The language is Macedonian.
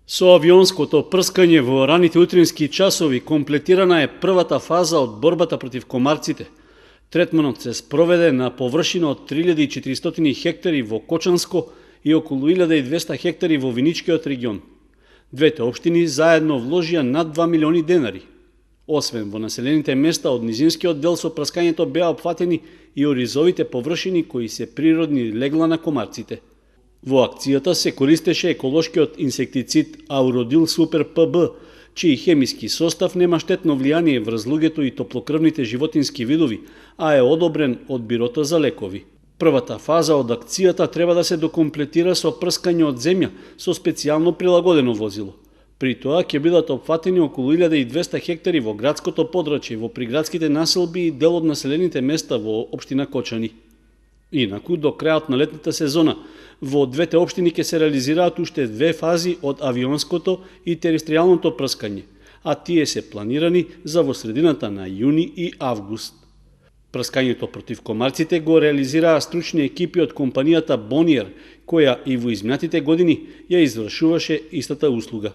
Со авионското прскање во раните утрински часови комплетирана е првата фаза од борбата против комарците. Третманот се спроведе на површина од 3400 хектари во Кочанско и околу 1200 хектари во Виничкиот регион. Двете општини заедно вложија над 2 милиони денари. Освен во населените места од низинскиот дел со прскањето беа опфатени и оризовите површини кои се природни легла на комарците. Во акцијата се користеше еколошкиот инсектицид Ауродил Супер ПБ, чиј хемиски состав нема штетно влијание врз луѓето и топлокрвните животински видови, а е одобрен од Бирото за лекови. Првата фаза од акцијата треба да се докомплетира со прскање од земја со специјално прилагодено возило. При тоа ќе бидат опфатени околу 1200 хектари во градското подрачје, во приградските населби и дел од населените места во општина Кочани. Инаку, до крајот на летната сезона, во двете општини ќе се реализираат уште две фази од авионското и тереstriјалното прскање, а тие се планирани за во средината на јуни и август. Прскањето против комарците го реализираа стручни екипи од компанијата Бониер, која и во изминатите години ја извршуваше истата услуга.